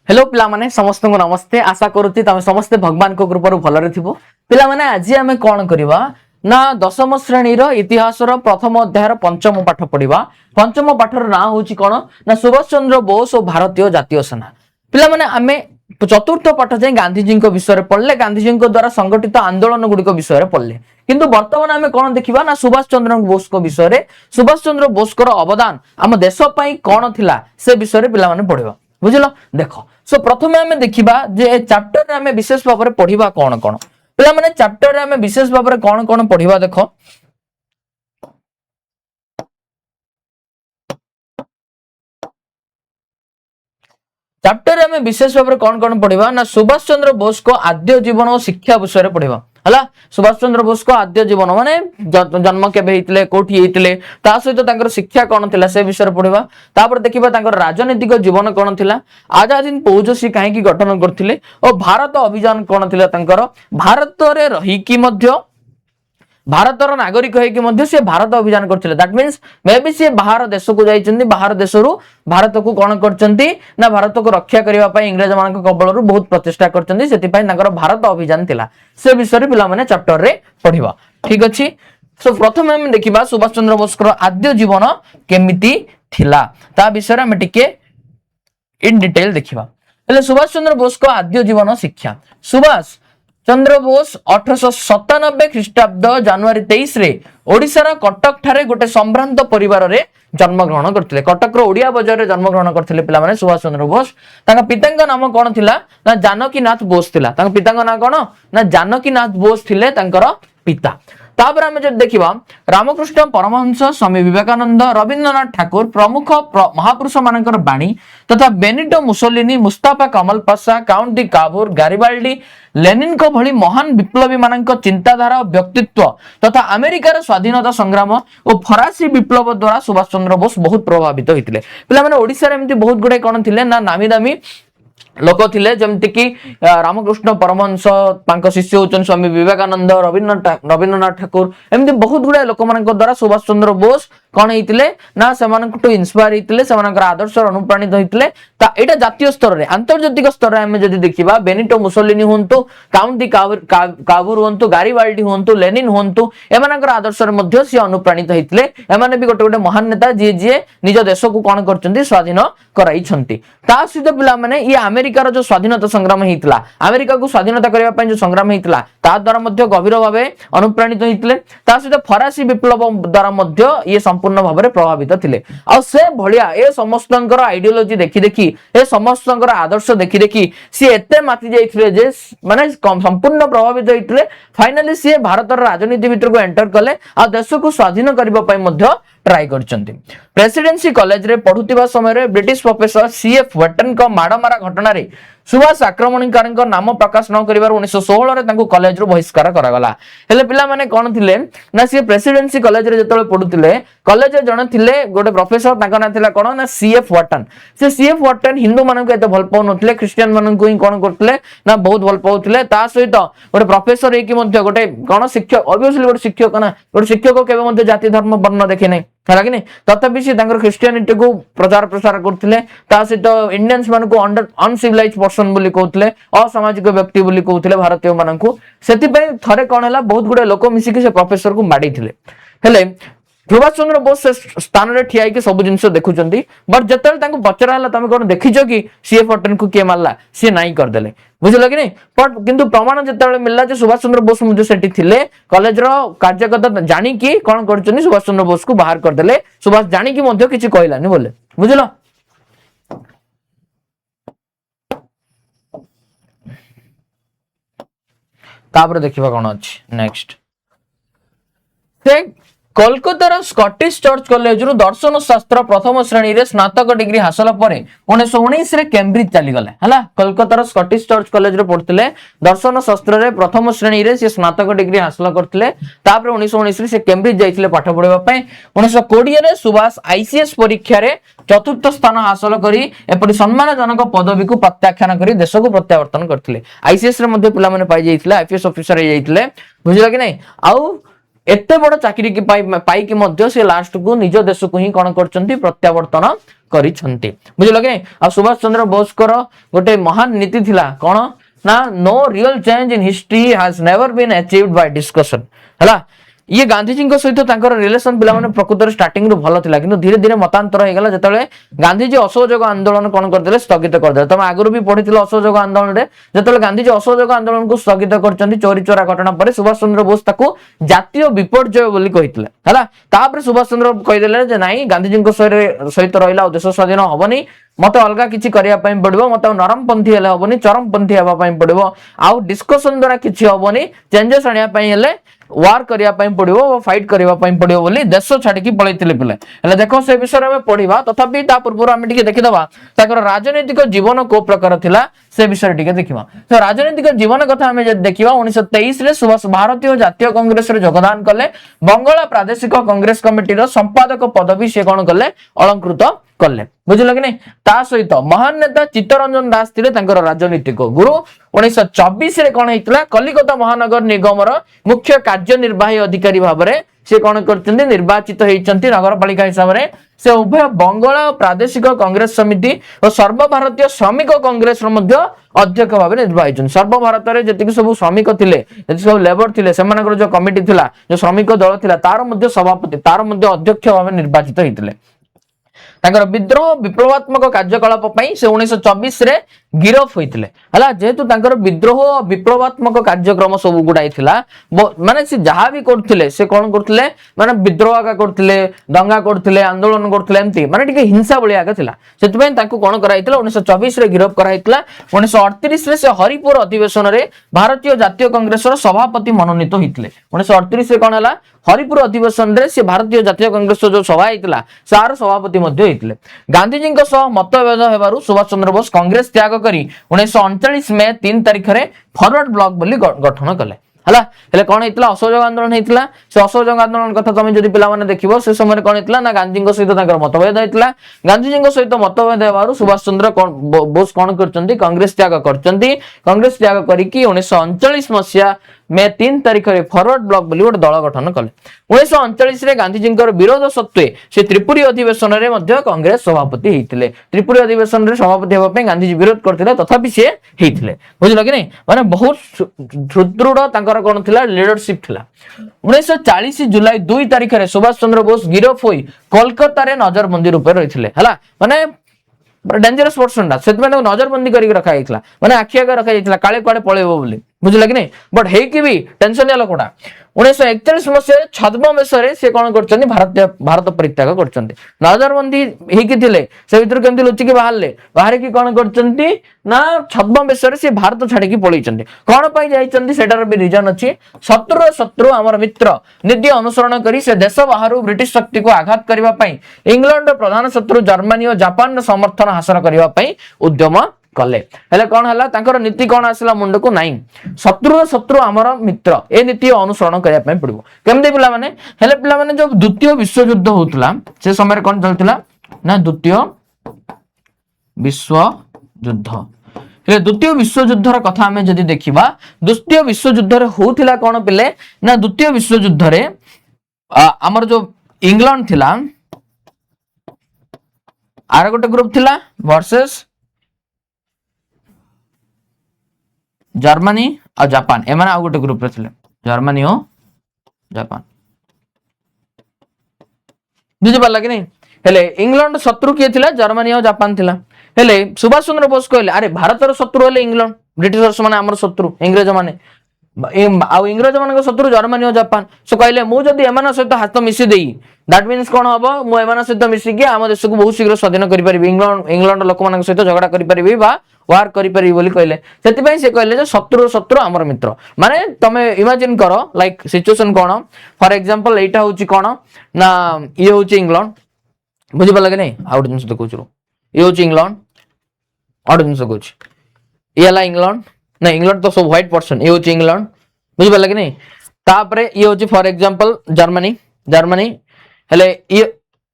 Hello पिला माने समस्त को नमस्ते। आशा करूची तमे समस्ते भगवान को कृपारु भलरे थिबो। पिला माने आज आमे कोन करिवा ना दशम श्रेणी रो इतिहास रो प्रथम अध्याय रो पंचम पाठ पढिबा। पंचम पाठ रो नाम होची कोन ना सुभाष चंद्र बोस और भारतीय जातीय सेना। पिला माने आमे चतुर्थ पाठ जे गांधीजी को विषय रे पढले, गांधीजी को द्वारा संगठित आंदोलन गुडी को विषय रे पढले। किंतु वर्तमान आमे कोन देखिबा ना सुभाष चंद्र बोस को विषय रे, सुभाष चंद्र बोस को अवदान आम देश पई कोन थिला से विषय रे पिला माने पढिबा। बुझिलो देखो सो प्रथमे आमे देखिबा जे चैप्टर रे आमे विशेष भाव रे पढिबा कोन कोन। पिला माने चैप्टर रे आमे विशेष भाव रे कोन कोन पढिबा देखो। चैप्टर रे आमे विशेष भाव रे कोन कोन पढिबा ना सुभाष चंद्र बोस को आद्य जीवन और शिक्षा विषय रे पढिबा। हला सुभाष चंद्र बोस को आद्य जीवन माने जन्म केबे हितले, कोठी हितले, ता सहित तांकर शिक्षा कोन थिला से विषय रे पढिबा। तापर देखिबा तांकर राजनीतिक जीवन कोन थिला, आजाद हिंद फौज सी काहे की गठन करथिले और भारत अभियान कोन थिला तांकर, भारत रे रही की मध्य भारतर नागरिक है कि मध्य से भारत अभियान करथिले। दैट मींस मे बी से बाहर देश को जाइचंदी, बाहर देशरु भारत को कोन करचंती ना भारत को रक्षा करिवा पई इंग्रज मानक कबलरु बहुत प्रचेष्टा करचंदी। सेति पई तांकर भारत अभियान थिला से विषय रे पिला माने चैप्टर रे पढिबा। ठीक अछि। सो प्रथम हम देखिबा सुभाष चंद्र बोस को आद्य जीवन केमिति थिला ता विषय रे हम टिके इन डिटेल देखिबा। हेले सुभाष चंद्र बोस को आद्य जीवन शिक्षा। सुभाष चंद्र बोस 1897 ख्रीष्टाब्द जनवरी 23 रे ओडिशार कटक ठारे गोटे संभ्रांत परिवार रे जन्म ग्रहण करथिले। कटक रो ओडिया बाजार रे जन्म ग्रहण करथिले पिला माने सुभाष चंद्र बोस। ताका पितांक नाम कोन थिला ना जानकीनाथ बोस थिला। ताका पितांक नाम कोन ना जानकीनाथ बोस थिले तांकर पिता। तापर आमे जब देखिबा रामकृष्ण परमहंस, स्वामी विवेकानंद, रविंद्रनाथ ठाकुर प्रमुख महापुरुष मानकर बाणी तथा Benito Mussolini, Mustafa Kemal Pasha, Count de Cavour, Garibaldi, Lenin को भली महान विप्लवी मानक चिंताधारा और व्यक्तित्व तथा अमेरिकार स्वाधीनता संग्राम और फरासी विप्लव द्वारा सुभाष चंद्र बोस बहुत प्रभावित होइतिले। पिला माने ओडिसा रे एमती बहुत गुडे कोन थिले ना नामी दामी लोक थिले जेमति कि रामकृष्ण परमहंस, तांको शिष्य होचन स्वामी विवेकानंद, रविंद्रनाथ ठाकुर, एमति बहुत गुडे लोक मानक द्वारा सुभाष चंद्र बोस कोन हितले ना सेमानक टू इंस्पायर हितले, सेमानकर आदर्श अनुप्राणित हितले। ता एटा जातीय स्तर रे, अंतर्जातिक स्तर रे हम जदि देखिबा बेनिटो मुसोलिनी होंतु, काउंट डी काबूर होंतु, गारिबाल्डी होंतु, लेनिन होंतु, एमानकर आदर्श रे मध्ये से अनुप्राणित हितले। एमाने भी गोटे गोटे महान नेता जे जे निज देश को कोन करचंती स्वाधीन कराई छंती। ता सिद्ध पिला माने ये अमेरिकार जो स्वाधीनता संग्राम हितला, अमेरिका को स्वाधीनता करिवा पय जो संग्राम हितला ता द्वारा मध्ये गभीर भाबे अनुप्राणित हितले। ता सिद्ध फरासी विप्लव द्वारा मध्ये ये संपूर्ण भाबरे प्रभावित थिले। आ से भलिया ए समस्तंकर आइडियोलॉजी देखि देखि, ए समस्तंकर आदर्श देखि देखि सी एते माति जाइथिले जे माने संपूर्ण प्रभावित हितले। फाइनली सी भारतर राजनीति भीतर को एंटर कले आ देश को स्वाधीन करिवा पय मध्ये ट्राई करचंती। प्रेसिडेंसी कॉलेज रे पढुतिबा समय रे ब्रिटिश प्रोफेसर सीएफ वेटन को माडमारा घटना रे सुभाष आक्रमणकारी नाम प्रकाश न करिवार 1916 रे तांको कॉलेज रो बहिष्कार करा गला। हेले पिला माने कोन थिले ना सी प्रेसिडेंसी कॉलेज रे जतले पढुतिले, कॉलेज रे जण थिले गोटे प्रोफेसर, तांको ना थिला कोन ना सीएफ वाटन। से सीएफ वाटन हिंदू मानन को एते भल पाउ नथिले, क्रिश्चियन मानन को ही कोन करथिले ना बहुत भल पाउथिले। ता सहित गोटे प्रोफेसर हे कि मध्ये गोटे कोन शिक्षक, ऑब्वियसली गोटे शिक्षक ना, गोटे शिक्षक केबे मध्ये जाति धर्म वर्ण देखि नै हला कि नै, तथापि से तांकर क्रिश्चियनिटी को प्रचार प्रसार करथिले। ता सहित इंडियंस मान को अनसिविलाइज पर्सन बोली कहउथिले, असामाजिक व्यक्ति बोली कहउथिले भारतीय मान को। सेति पय थरे कोन हला बहुत गुडे लोक मिसी के से प्रोफेसर को माडी थिले। हेले सुभाष चंद्र बोस से स्थान रे ठिया के सब जिंस देखुचंती, बट जतल तांको पचरा हला तमे कोन देखिजो कि सीएफ बटन को के मारला, से नाही कर देले। बुझिलो कि नै, बट किंतु प्रमाण जतले मिलला जे सुभाष चंद्र बोस मुझे सेठी थिले, कॉलेज रो कार्यकर्ता जानि कि कोन करचनी सुभाष चंद्र बोस को बाहर कर देले। सुभाष जानि कि मध्ये किछि कहलानी बोले। बुझिलो तापर देखिबा कोन अछि नेक्स्ट। से कोलकातार स्कॉटिश चर्च कॉलेज रु दर्शन शास्त्र प्रथम श्रेणी रे स्नातक डिग्री हासिल परे 1919 रे कैम्ब्रिज चली गले। हला कोलकातार स्कॉटिश चर्च कॉलेज रे पढथिले, दर्शन शास्त्र रे प्रथम श्रेणी रे से स्नातक डिग्री हासिल करथिले। तापर 1919 रे से कैम्ब्रिज जाइथिले पाठ पढिबा पय। 1920 रे सुभाष आईसीएस परीक्षा रे चतुर्थ स्थान हासिल करी एपरि सम्मानजनक पदवी को प्रत्याख्यान करी देश को प्रत्यावर्तन करथिले। आईसीएस रे मध्ये पिला माने पाइ जाइथिले, आईपीएस ऑफिसर हे जाइथिले। बुझिला कि नै। आउ एते बड़ चाकरी की पाई मध्य से लास्ट को निज देश को ही कौन करछंती प्रत्यावर्तन करिछंती बुझिल कि आ सुभाष चंद्र बोस कर गोटे महान नीति थिला कौन ना no real change in history has never been achieved by discussion हला ये गांधीजी सहित रिलेशन पिला माने प्रकृतर स्टार्टिंग रु भल थिला किंतु धीरे धीरे मतांतर हो गला जतले गांधीजी असहयोग आंदोलन कोन करदेले स्थगित करदेले तमे आगरु भी पढिथिलो असहयोग आंदोलन रे जतले गांधीजी असहयोग आंदोलन को स्थगित करचंती चोरी चोरा घटना पर सुभाष चंद्र बोस ताको जातीय विपर्यय बोली कहितले हला तापर सुभाष चंद्र कहिदेले जे नाही गांधीजी सहित रहिला देश स्वाधीन होबनी मत अलग किसी करने पड़ो मत नरम पंथी हेनी चरम पंथी हाँपाई पड़ो आउ डिस्कसन द्वारा किसी हेनी चेंजेस आने वार करने पड़ो फाइट करने पड़ो बोली देश छाड़ी पलैते पिले देख से विषय में पढ़ा तथापि पूर्व आम देखीदा राजनैतिक जीवन को प्रकार थिला से विषय देखा तो राजनैतिक जीवन कथा आम देखा 1923 सुभाष भारतीय जातीय कांग्रेस योगदान कले बंगाल प्रादेशिक कांग्रेस कमिटी संपादक पदवी से कौन कले अलंकृत कले बुझल कि नहीं ता सहित महान नेता चित्तरंजन दास थिले तांकर राजनीतिक गुरु 1924 रे कोन हेतला कलिकता महानगर निगम मुख्य कार्यनिर्वाही अधिकारी भाव में से कौन करचंती निर्वाचित होइचंती नगरपालिका हिसाब से से उभय बंगाल प्रादेशिक कांग्रेस समिति और सर्वभारतीय श्रमिक कांग्रेस अध्यक्ष भाव में निर्वाचित सर्वभारत में जति सब श्रमिक थिले जति सब लेबर थिले सेमानकर जो कमिटी थिला जो श्रमिक दल थिला तार मध्य सभापति तार मध्य अध्यक्ष भाव में निर्वाचित होइतिले विद्रोह विप्लवात्मक कार्यकलाप से 1924 रे गिरफ होइतिले हला जेहेतु तांकर विद्रोह विप्लवात्मक कार्यक्रम सब गुडाई थिला माने से जहां भी करथिले से कोन करथिले माने विद्रोह का करथिले दंगा करथिले आंदोलन करथिले एम्ति माने टिके हिंसा बळिया का थिला सेति पय तांको कोन कराइतिला 1924 रे गिरफ कराइतिला 1938 रे से हरिपुर अधिवेशन रे भारतीय जातीय कांग्रेस रो सभापति मनोनीत होइतिले 1938 रे कोन हला हरिपुर अधिवेशन रे से भारतीय जातीय कांग्रेस जो सभा होइतिला सार सभापति मध्ये होइतिले गांधीजी मतभेद हेबारु सुभाष चंद्र बोस कांग्रेस त्याग करी 1939 में 3 तारिख रे फॉरवर्ड ब्लॉक बोली गठन कले हला हेले कोन हेतला असहयोग आंदोलन हेतला से असहयोग आंदोलन कथा तमे जदि पिला माने देखिबो से समय कोन हेतला ना गांधीजी सहित ताकर मतभेद हेतला गांधीजी सहित मतभेद हेबारु सुभाष चंद्र बोस कोन करचंती कांग्रेस त्याग करचंती कांग्रेस त्याग करी कि 1939 मसिया में 3 तारिख रे फॉरवर्ड ब्लॉक बोली गोटे दल गठन कले 1939 रे गांधीजी विरोध सत्वे से त्रिपुरी अधिवेशन रे मध्य कांग्रेस सभापति हेतिले त्रिपुरी अधिवेशन रे सभापति हेबा पे गांधीजी विरोध करथिले तथापि से हेतिले बुझिल कि नहीं माने बहुत सुदृढ़ तांकर कोन थिला लीडरशिप थिला 1940 जुलाई 2 तारिख रे सुभाष चंद्र बोस गिरफ होई कोलकाता रे नजरबंदी रूप रहिथिले हला माने डेंजरस पर्सन दा सेत में नजरबंदी करी रखा जाइतला माने आखि आगे रखा जाइतला काले काले पळेबो बोली बुझिला कि नहीं बट हे कि भी टेंशन या लोकटा 1941 मसिया छद्म मेसरे से कोन करचंदी भारत परित्याग करचंदी नजरबंदी हे कि थिले से भीतर केमति लुचि के बाहर की कोन करचंदी ना छद्म मेसरे से भारत छाडी की पळीचंदी कोन पई जाइचंदी सेटार भी रीजन अछि शत्रु हमर मित्र नीति अनुसरण करी से देश बाहर ब्रिटिश शक्ति को आघात करबा पई इंग्लैंड प्रधान शत्रु जर्मनी और जापान समर्थन हासिल करबा पई उद्यम कले हेले कोन हला तांकर नीति कोन आसला मुंड को नाही शत्रु हमर मित्र ए नीति अनुसरण करिया पय पड़िबो केमदे पिला माने हेले पिला माने जो द्वितीय विश्व युद्ध होतला से समय कोन चलतिला ना द्वितीय विश्व युद्ध हेले द्वितीय विश्व युद्धर कथा हमें जदि देखिबा द्वितीय विश्व युद्ध रे होतिला कोन पिले ना द्वितीय विश्व युद्ध रे हमर जो इंग्लैंड थिला आर गोटे ग्रुप थिला वर्सेस जर्मनी और जापान एमाने आ गोटे ग्रुप रे थिले जर्मनी और जापान बुझि पाला कि नहीं हेले इंग्लैंड शत्रु किए थिला जर्मनी और जापान थिला हेले सुभाष चंद्र बोस कहले अरे भारतर शत्रु हेले इंग्लैंड ब्रिटिशर्स माने हमर शत्रु इंग्रज माने इंग्रज मान शत्रु जर्मनी और जापान सो कहले मु जदि एमान सहित हाथ मिसी देई दैट मीन्स कोन हबो मु एमान सहित मिसी के हम देश को बहुत शीघ्र स्वाधीन करि परिबी इंग्लैंड लोक मान सहित झगड़ा करि परिबी बा वार करि परिबी बोली कहले सेति पई से कहले जे शत्रु हमर मित्र माने तमे इमेजिन करो like situation cone for example एटा होची कोन ना ये होची इंग्लैंड बुझि पला कि नहीं आउट जिंस देखौ छरो ये होची इंग्लैंड आउट जिंस कहू ये ला इंग्लैंड ना इंग्लैंड तो सब व्हाइट पर्सन ये होची इंग्लैंड बुझि पाला कि नहीं तापरे ये होची फॉर एग्जांपल जर्मनी हेले ये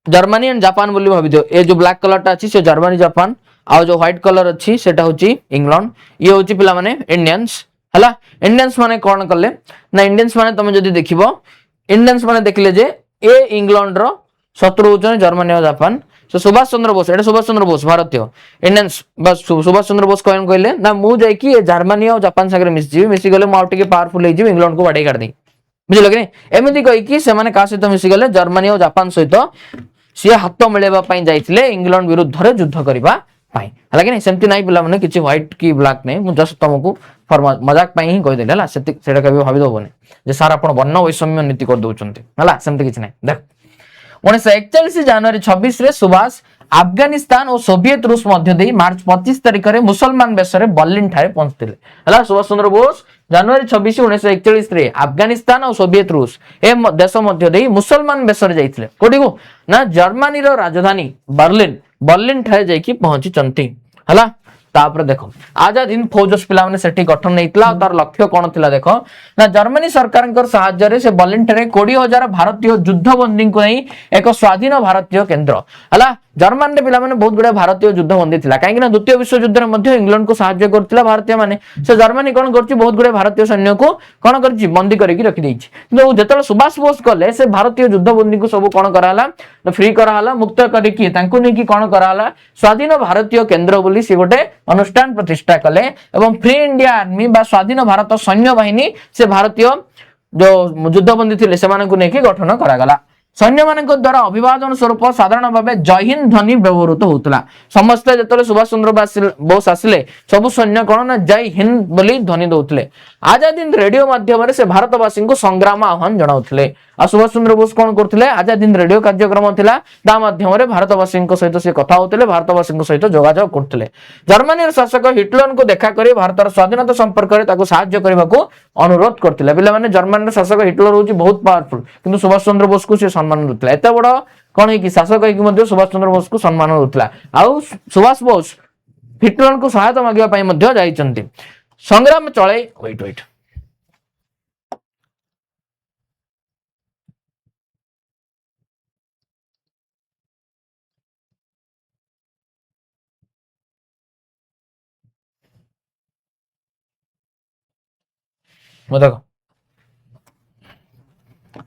जर्मनी एंड जापान बोली भाबी दियो ए जो ब्लैक कलर ता अछि से जर्मनी जापान आ जो व्हाइट कलर अछि सेटा होची इंग्लैंड ये होची पिला माने इंडियंस हला इंडियंस माने कोन करले ना इंडियंस माने तमे जदी देखिबो इंडियंस माने देखले जे ए इंग्लैंड रो शत्रु होचन जर्मनी और जापान। सो सुभाष चंद्र बोस एटा सुभाष चंद्र बोस भारतीय इंडियंस बस सुभाष चंद्र बोस कहन कहले ना मु जाई कि जर्मनी और जापान सागरे मिसी गले मु आउट के पावरफुल हे जी इंग्लैंड को बाडे कर दे बुझिल कि एमिति कहि कि से माने का सहित मिसी गले जर्मनी और जापान सहित सी हाथ मिलेबा पई जाइथिले इंग्लैंड विरुद्ध रे युद्ध करबा पई हला कि नहीं सेमति नाही पिला माने किछि व्हाइट की ब्लैक नहीं मु जस्ट तुमको फॉर मजाक पई ही कहि देले हला सेटा कभी भाबी दोबने जे सार आपण वर्ण वैषम्य नीति कर दोचंती हला सेमति किछि नाही देख 1941 जनवरी 26 रे सुभाष अफगानिस्तान और सोवियत रूस मध्य दे मार्च 25 तारिख रे मुसलमान बेसरे बर्लिन ठारे पहुंचतिले हला सुभाष चंद्र बोस जनवरी 26 1941 रे अफगानिस्तान और सोवियत रूस ए देश मध्य दे मुसलमान बेसरे जाइतिले कोठी को ना जर्मनी रो राजधानी बर्लिन ठारे जाई की पहुंची चंती हला तापर देखो आजाद हिंद फौज पिला माने सेठी गठन नैतला तार लक्ष्य कोन थिला देखो ना जर्मनी सरकारंकर सहाय्य रे से बर्लिन ठारे 20,000 भारतीय युद्धबंदी को नहीं एक स्वाधीन भारतीय केंद्र हला जर्मन रे पिला माने बहुत गुडा भारतीय युद्धबंदी थिला काहे कि ना द्वितीय विश्व युद्ध रे मध्य इंग्लैंड को सहाय्य करथिला भारतीय माने से जर्मनी कोन करछि बहुत गुडा भारतीय सैन्य को कोन करछि बंदी करके रखि दैछि किंतु जेतले सुभाष बोस कले से भारतीय युद्धबंदी को सब कोन कराला फ्री कराला मुक्त करके तांको नै कि कोन कराला स्वाधीन भारतीय केंद्र बोली से गोटे अनुष्ठान प्रतिष्ठा कले एवं फ्री इंडिया आर्मी बा स्वाधीन भारत सैन्य बाहिनी से भारतीय जो युद्धबंदी थिले से मानकु नै कि गठन करागला सैन्य मानक द्वारा अभिवादन स्वरूप साधारण भाव जय हिंद ध्वनि व्यवहृत होता समस्त जो सुभाष चंद्र बोस आसिले सब सैन्य कौन ना जय हिंद बोली ध्वनि दौले आजाद हिंद रेडियो माध्यम से भारतवासी को संग्राम आह्वान जनाउले आ सुभाष चंद्र बोस कौन करते आजाद हिंद रेडियो कार्यक्रम थिला ता माध्यम भारतवासी सहित से कथा होते भारतवासी सहित जोगाजोग करते जर्मनी शासक हिटलर को देखा कर भारतर स्वाधीनता संपर्क में साहाय्य करने को अनुरोध करते पे जर्मन शासक हिटलर हूँ बहुत पावरफुल किंतु सुभाष चंद्र बोस को सम्मान दूसरा एत बड़ कौन है कि शासक है सुभाष चंद्र बोस को सम्मान दूसरा आउ सुभाष बोस हिटलर को सहायता मांगवा जाइछन्ति संग्राम चले वेट देखो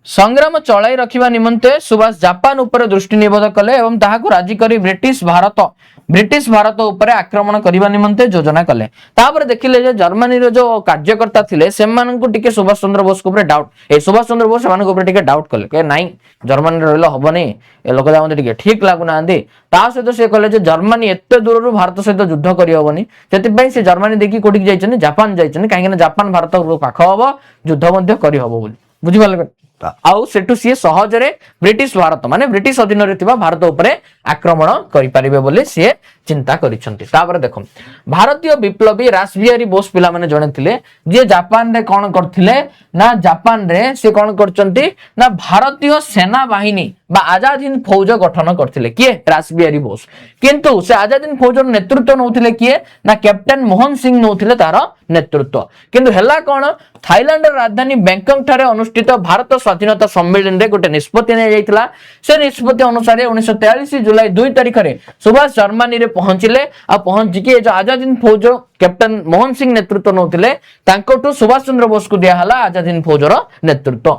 संग्राम चलाई रखिबा निमंते सुभाष जापान ऊपर दृष्टि निबद्ध कले एवं ताहाकु राजी करी ब्रिटिश भारत ऊपर आक्रमण करबा निमंते योजना कले तापर देखिले जे जर्मनी रो जो कार्यकर्ता थिले सेमान को टिके सुभाष चंद्र बोस को ऊपर डाउट ए सुभाष चंद्र बोस सेमान को ऊपर टिके डाउट कले के नाही जर्मनी रहलो हबनी ए लोक जावंते टिके ठीक लागु नांदी ता सहित से कहले जे जर्मनी एते दूर रु भारत सहित युद्ध करि हबनी सेति पई से जर्मनी देखि कोठी जाइछन जापान जाइछन काहे कि जापान भारत रो पाख हबो युद्ध मध्य करि हबो बोली बुझि पाले आउ सेटु सी सहज रे ब्रिटिश भारत माने ब्रिटिश अधीन रे थिबा भारत ऊपर आक्रमण करि परिबे बोले सी चिंता करिसंती तापर देखो भारतीय विप्लवी रासबिहारी बोस पिला माने जणे थिले जे जापान रे कोन करथिले ना जापान रे से कोन करचंती ना भारतीय सेना बाहिनी बा आजाद हिंद फौज गठन करथिले किए रासबिहारी बोस किंतु से आजाद हिंद फौज नेतृत्व नउथिले किए ना कैप्टन मोहन सिंह नउथिले तार नेतृत्व किंतु हला कोन थाईलैंड राजधानी बैंकॉक ठारे अनुष्ठित भारत स्वाधीनता सम्मेलन रे गोटे निष्पत्ति ने जाइतला से निष्पत्ति अनुसार 1943 जुलाई 2 तारिख रे सुभाष जर्मनी रे पहुंचिले आ पहुंच के जो आजाद हिंद फौज कैप्टन मोहन सिंह नेतृत्व नउथिले तांकोटू सुभाष चंद्र बोस को दिया हला आजाद हिंद फौजर नेतृत्व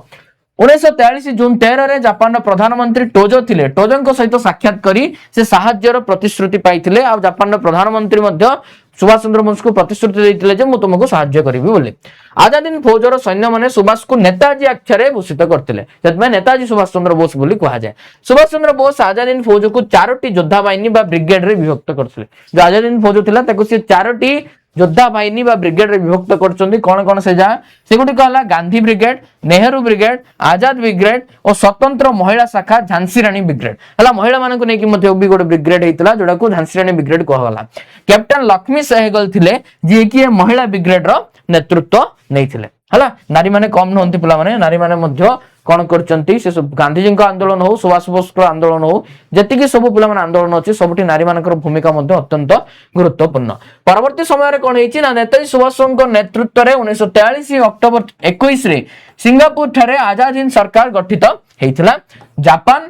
1943 जून 13 रे जापान प्रधानमंत्री टोजो थिले टोजों सहित साक्षात करी से साहाय्यर प्रतिश्रुति पाइथिले आ जापान प्रधानमंत्री मध्य सुभाष चंद्र बोस को प्रतिश्रुति देइथिले जे मु तुमको साहाय्य करिवि बोले आजाद हिंद फौजर सैन्य माने सुभाष को नेताजी आख्यारे भूषित करथिले जतमे नेताजी सुभाष चंद्र बोस बोली कहा जाय सुभाष चंद्र बोस आजाद हिंद फौज को 4टी योद्धा बाहिनी बा ब्रिगेड रे विभक्त करथिले जो आजाद हिंद फौज थिला ताको से 4टी योद्धा बाहिनी बा ब्रिगेड रे विभक्त करचंदी कोन कोन से जा से गुटी कहला गांधी ब्रिगेड नेहरू ब्रिगेड आजाद ब्रिगेड और स्वतंत्र महिला शाखा झांसी रानी ब्रिगेड हला महिला मानन को नै कि मते भी गोटे ब्रिगेड हेतिला जोडा को झांसी रानी ब्रिगेड कहला कैप्टन लक्ष्मी सहगल थिले जे कि महिला ब्रिगेड रो नेतृत्व नै थिले हला नारी माने कम नहंती पिला माने नारी माने मध्य कोन करचंती से सब गांधीजी को आंदोलन हो सुभाष बोस को आंदोलन हो जति कि सब पिला माने आंदोलन अछि सबटी नारी मानकर भूमिका मध्य अत्यंत गुरुत्वपूर्ण परवर्ती समय रे कोन हेछि ना नेताजी सुभाष को नेतृत्व रे 1943 अक्टोबर 21 रे सिंगापुर ठारे आजाद हिंद सरकार गठित हेइथिला जापान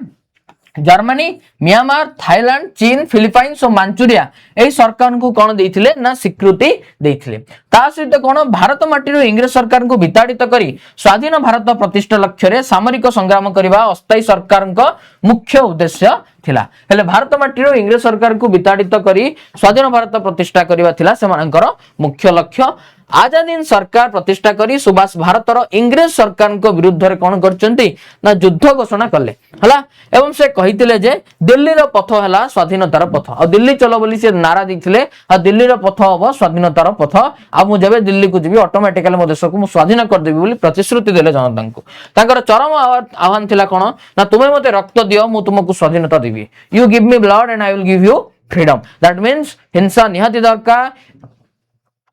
जर्मनी, म्यांमार, थाईलैंड, चीन, फिलिपाइन्स और मांचुरिया यही सरकार को कौन देथिले ना स्वीकृति देथिले। ता सहित कौन भारत माटी इंग्रेज सरकार को विताड़ित करी स्वाधीन भारत प्रतिष्ठा लक्ष्य रे सामरिक संग्राम करबा अस्थायी सरकार मुख्य उद्देश्य थिला। हेले भारत माटी इंग्रेज सरकार को विताड़ित करी स्वाधीन भारत प्रतिष्ठा करबा थिला सेमानकर मुख्य लक्ष्य। आजाद हिंद सरकार प्रतिष्ठा करी सुभाष भारतर इंग्रेज सरकार को विरुद्ध रे कौन करचंती ना युद्ध घोषणा कले हला एवं से कहितिले जे दिल्ली रो पथ हला स्वाधीनतार पथ आ दिल्ली चलो बोली से नारा दिथिले आ दिल्ली रो पथ हबो स्वाधीनतार पथ आ मु जेबे दिल्ली को जीबी ऑटोमेटिकली मो देश को मु स्वाधीन कर देबी बोली प्रतिश्रुति देले जनता को। तांकर चरम आह्वान थिला कोन ना तुमे मते रक्त दियो मु तुमको स्वाधीनता देबी। You give me blood and I will give you freedom. That means हिंसा निहाती दरकार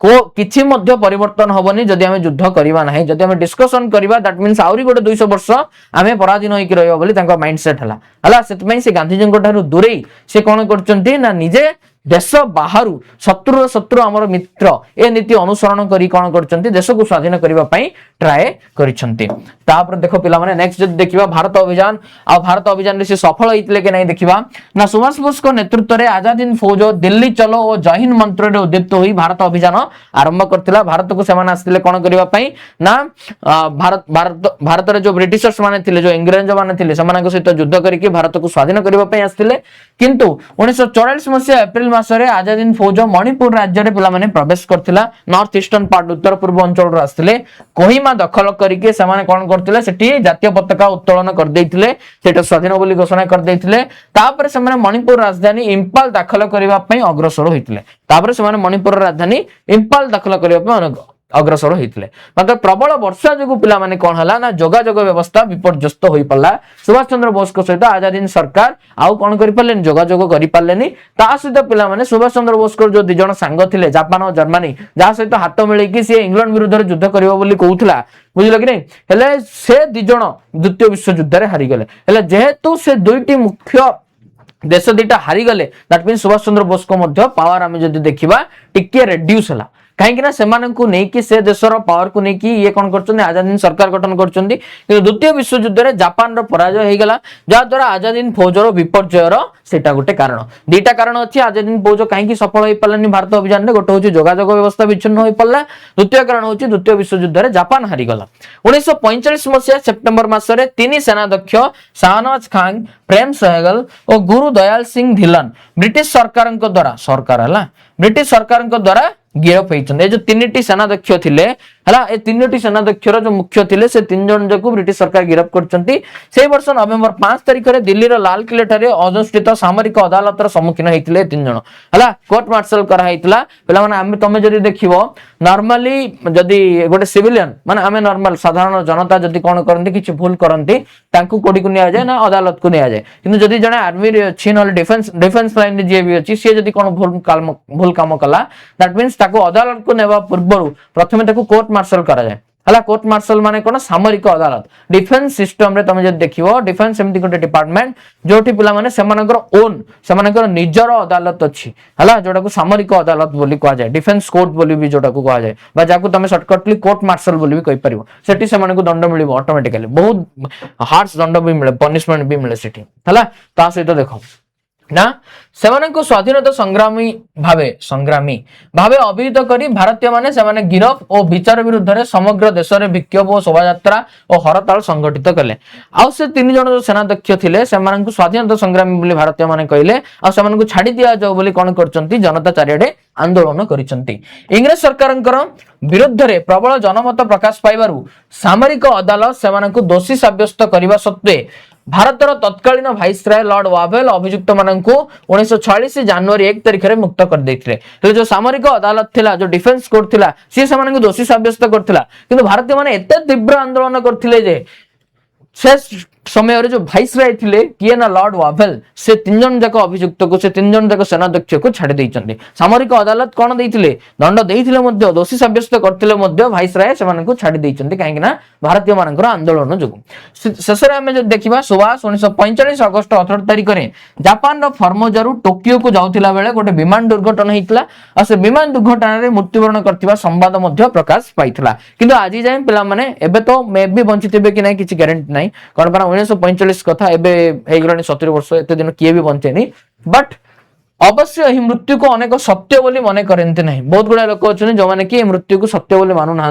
को किछि मध्य परिवर्तन होबनी जदि हमें युद्ध करबा नाही जदि हमें डिस्कशन करबा दैट मीन्स आउरी गोटे 200 वर्ष हमें पराधीन होई कि रहबो बोली तांका माइंडसेट हला हला सेतमै से गांधी जी ठारू दूरे से कोन करचंती ना निजे देश बाहरु शत्रु हमर मित्र ए नीति अनुसरण करी कोन करचंती देश को स्वाधीन करबा पई ट्राई करिसंती। तापर देखो पिला माने नेक्स्ट जदि देखिबा भारत अभियान आ भारत अभियान रे से सफल होइतले के नै देखिबा ना सुभाष बोस को नेतृत्व रे आजाद हिंद फौज दिल्ली चलो और जय हिंद मंत्र रे उद्दीप्त होई भारत अभियान आरंभ करथिला। भारत को सेमान आस्थिले कोन करबा पई ना भारत रे जो ब्रिटिशर्स माने थिले जो इंग्रज माने थिले सेमान सहित युद्ध करके भारत को स्वाधीन करबा पई आस्थिले किंतु 1944 मसिया एप्रिल मासरे आजाद हिंद फौज मणिपुर राज्य रे पिला माने प्रवेश करथिला नॉर्थ ईस्टर्न पार्ट उत्तर पूर्व अंचल रो आस्थिले कोहिमा दखल करके सेमाने कोन करथिले सेठी जातीय पताका उत्तोलन कर देथिले सेटा स्वाधीन बोली घोषणा कर देथिले। तापर सेमाने मणिपुर राजधानी इंफाल दखल करबा पई अग्रसर होइथिले। तापर सेमाने मणिपुर राजधानी इंफाल दखल करबा पई अग्रसर होइथिले मात्र प्रबल वर्षा जगु पिला माने कोन हला ना जोगाजोग व्यवस्था विपर्यस्त होई पल्ला। सुभाष चंद्र बोस को सहित आजाद हिंद सरकार आउ कोन करि पल्लेन जोगाजोग करि पल्लेनी। ता सहित पिला माने सुभाष चंद्र बोस को जो 2 जण संग थिले जापान और जर्मनी जा सहित हाथ मिले कि से इंग्लैंड विरुद्ध रे युद्ध करिवो बोली कहउथला बुझिलो कि नै हेले से 2 जण द्वितीय विश्व युद्ध रे हारि गेले हेले जेहेतु से दुईटी मुख्य देश दीटा हारि गले दैट मीन्स सुभाष चंद्र बोस को मध्य पावर आमे जदि देखिबा टिके रिड्यूस हला कहीं सेमान को नहीं से देशर पावर को नहीं ये कौन कर आजाद हिंद सरकार गठन कर द्वितीय विश्व युद्ध में जापान रो पराजय हो गला जहाद्वारा आजाद हिंद फौजर विपर्जयर सेटा गोटे कारण दीटा कारण अच्छी आजाद हिंद फौज कहीं सफल हो पारानी भारत अभियान में गोटे हूँ जोगाजोग व्यवस्था विच्छिन्न हो पारा द्वितीय कारण हूँ द्वितीय विश्व युद्ध में जापान हारिगला। 1945 मसीहा सेप्टेम्बर मासरे 3 सेनाध्यक्ष शाहनवाज खान प्रेम सहगल और गुरु दयाल सिंह धिलन ब्रिटिश सरकार ब्रिटिश सरकार द्वारा गिरफ होइछन। जो 3टी सेनाध्यक्ष थिले हला ए 3टी सेनाध्यक्षर जो मुख्य थिले से 3 जन जको ब्रिटिश सरकार गिरफ करचंती। से वर्ष नवेम्बर 5 तारिख रे दिल्ली रो लाल किला ठारे अनुष्ठित सामरिक अदालतर सम्मुखीन हेतिले 3 जन हला कोर्ट मार्शल करा हेतिला। पहला माने हम तमे जदी देखिबो नॉर्मली जदी गोटे सिविलियन माने हमें नॉर्मल साधारण जनता जदी कोन करंती किछ भूल करंती तांकू कोडी को निया जाय ना अदालत को निया जाय किंतु जदी जने आर्मी रे अछि न डिफेंस लाइन रे जे भी अछि से जदी कोन भूल काम कला दैट मींस ताको अदालत को नेबा पूर्व प्रथमे ताको कोर्ट मार्शल करा जाय हला कोर्ट मार्शल माने कोन सामरिक अदालत डिफेंस सिस्टम रे तमे जे देखिबो डिफेंस एमती गोटे डिपार्टमेंट जोठी पिला माने सेमानकर ओन सेमानकर निजर अदालत अछि हला जोटा को सामरिक अदालत बोली कहा जाय डिफेंस कोर्ट बोली भी जोटा को कहा जाय बा जाको तमे शॉर्टकटली कोर्ट मार्शल बोली भी कहि परिबो सेठी सेमान को दंड मिलिबो ऑटोमेटिकली बहुत हार्श दंड भी मिले पनिशमेंट भी मिले सेठी हला ता सहित देखो ना सेमाननको स्वाधीनता संग्रामी भावे अभिहित करी भारतीय माने सेमाने गिरफ और विचार विरुद्ध रे समग्र देश रे विक्षोभ और शोभायात्रा और हड़ताल संगठित कले। आ से 3 जण जो सेनाध्यक्ष थिले सेमाननको स्वाधीनता संग्रामी बोली भारतीय माने कहिले आ सेमाननको छाडी दिया जाओ बोली कोन करचंती जनता चारियाडे आंदोलन करिसंती। इंग्रेज सरकारंकर विरुद्ध रे प्रबल जनमत प्रकाश पाइबारु सामरिक अदालत सेमाननको दोषी साब्यस्त करबा सत्वे भारतर तत्कालीन भाइसराय लॉर्ड वावेल अभियुक्त माननकु 1946 जनवरी 1 तारिख रे मुक्त कर देथिले। जो सामरिक अदालत थिला जो डिफेंस कोर्ट थिला से सेमानकु दोषी साब्यस्त करथिला किंतु भारतीय माने एते तीव्र आंदोलन करथिले जे से समय रे जो भाइसराय थिले किए ना लॉर्ड वावेल से 3 जन जाक अभियुक्त को से 3 जन जाक सेनाध्यक्ष को छाडी देइचंदी। सामरिक अदालत कोन देइथिले दंड देइथिले मध्ये दोषी साब्यस्त करथिले मध्ये भाइसराय सेमानकु छाडी देइचंदी काहे कि ना भारतीय मानकर आंदोलन जगु। शेषरे हमें जो देखिबा सुभाष 1945 अगस्त 18 तारिख रे जापान रो फॉर्मोजा रु टोकियो को जाउथिला बेले गोटे विमान दुर्घटना हेतिला आ से विमान दुर्घटना रे मृत्युवरण करथिबा संवाद मध्ये प्रकाश पाइथिला किंतु आज जाय पिला माने एबे तो मे भी बंचितबे कि नै किछि गारंटी नै कोन पर 1945 କଥା ଏବେ ହେଇଗଲାଣି 70 ବର୍ଷ एते दिन किए भी बंचेनी बट अवश्य यही मृत्यु को अनेक सत्य बोली मन करते नहीं बहुत गुड़ा लोक अच्छा जो मैंने कि मृत्यु को सत्य बोली मानु ना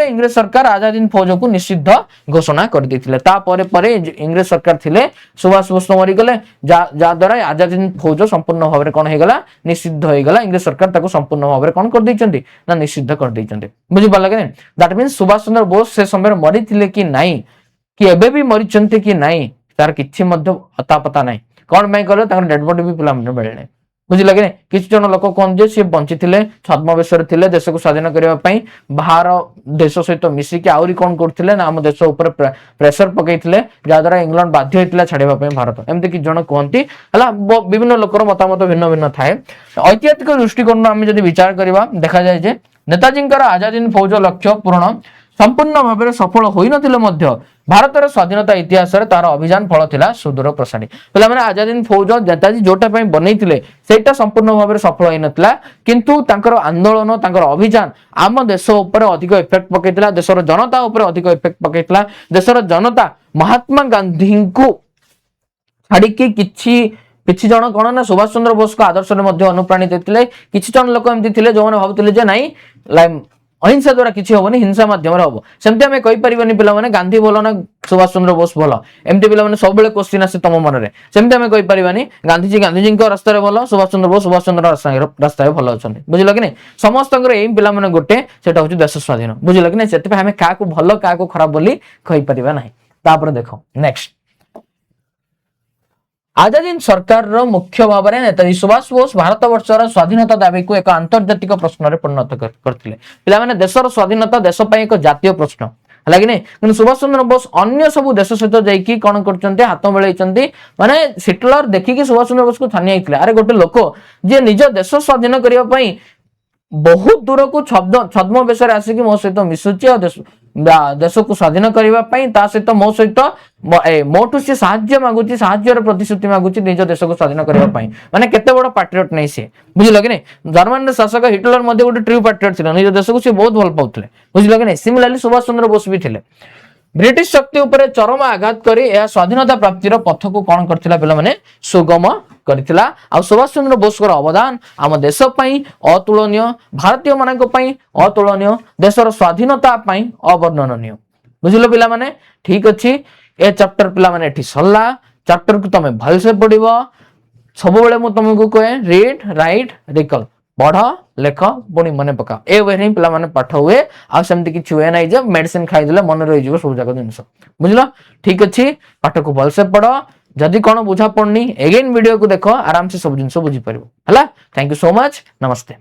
इंग्रेज सरकार आजाद हिंद फौज को निषिद्ध घोषणा कर इंग्रेज सरकार थिले सुभाष बोस मरीगले द्वारा आजाद हिंद फौज संपूर्ण भाव में कौन होगा निषिद्ध होगा इंग्रेज सरकार संपूर्ण भाव में कौन कर निषिद्ध कर बुझीपार कि दैट मीन सुभाष चंद्र बोस से समय मरी कि नाई कि एबे भी मरी कि नाई तार किछि अता पता नहीं कौन पाई कले डेड बॉडी भी पिला मिलने बुझिल कि किसी जन लोक कौन जे सी बंची छद्मवेश थे देश को स्वाधीन करने बाहर देश सहित मिसिकी आहरी कौन करते आम देश उपर प्रेसर पकई जहाद्वारा इंग्लैंड बाध्य होता छाड़ा भारत एमती कि जन कहती विभिन्न लोकर मतामत भिन्न भिन्न थाए ऐतिहासिक दृष्टिकोण आम जब विचार करवा देखा जाए नेताजी आजाद हिंद फौज लक्ष्य पूरण संपूर्ण भाव में सफल हो न भारतर स्वाधीनता इतिहास तार अभियान फल थिला सुदूर प्रसारी पे मैंने आजाद हिंद फौज नेताजी जोटा बनई सेटा संपूर्ण भाव में सफल हो नथिला किंतु तांकर आंदोलन तांकर अभियान आम देश उपर अधिक इफेक्ट पकईला देशर जनता उपर अधिक इफेक्ट पकईला देशर जनता महात्मा गांधी को छाड़िकी किछि जन कौन ना सुभाष चंद्र बोस को आदर्श अनुप्राणित होते किछि जन लोक एमती थे जो भावुले नाई अहिंसा द्वारा किसी हम हिंसा मध्यम हम सेमती आम कहीपर पे गांधी भल ना सुभाष चंद्र बोस भल एमती पे सब क्वेश्चन आसे तुम मन में सेमती आम कहीपर गांधीजी गांधीजी रास्तार भल सुभाष चंद्र बोस सुभाष चंद्र रास्तार भल अच्छा बुझल कि नहीं समस्त एम पे गोटे से देश स्वाधीन बुझल कि नहीं से आम क्या भल क्या खराब बोली कहीपर ना देख नेक्स्ट आजाद हिंद सरकार मुख्य भाव में नेताजी सुभाष बोस भारत वर्षर स्वाधीनता दाबी को एक आंतर्जातिक प्रश्न में परिणत करते पे देशर स्वाधीनता देश एक जातीय प्रश्न है कि नहीं सुभाष चंद्र बोस अन्य सब देश सहित जाकि कौन कर हाथ मिलई माने हिटलर देखिकी सुभाष चंद्र बोस को छानिया होता अरे गोटे लोक जी निज देश स्वाधीन करने बहुत दूर को छद्म बेश आसिक मो सहित मिशुची देश को स्वाधीन करने सहित मो सहित मोठू सी साहाय्य मागुची साहाय्य प्रतिश्रुति मागुची निज देश को स्वाधीन करने माने केते बड़ पैट्रियट नहीं सी बुझल कि नहीं जर्मन शासक हिटलर गोटे ट्रू पैट्रियट थिले निज देश को सी बहुत भल पाउथले बुझल कि नहीं सिमिलरली सुभाष चंद्र बोस भी थिले ब्रिटिश शक्ति उपर चरम आघात करी स्वाधीनता प्राप्तिर पथ को कौन करथिला पिला माने सुगम करथिला आ सुभाष चंद्र बोस को अवदान आम देश पई अतुलनीय भारतीय मानक पई अतुलनीय देशर स्वाधीनता पई अवर्णनीय बुझिलो पिला माने ठीक अछि ए चैप्टर पिला माने एठी सरला चैप्टर को तमे भल से पढिबो सब बेले मु तुमको कहे रीड राइट रिकॉल पढ़ लेख पुणी मन पका ए वे ही पिला माने पाठ हुए आ सेमती किछि हुए नै जे मेडिसिन खाइ देले मन रहि जिवो सब जाक जिंस बुझलो ठीक अछि पाठ को भल से पढ़ जदि कोन बुझा पड़नी अगेन वीडियो को देखो आराम से सब जिंस बुझी परबो हला थैंक यू सो मच नमस्ते।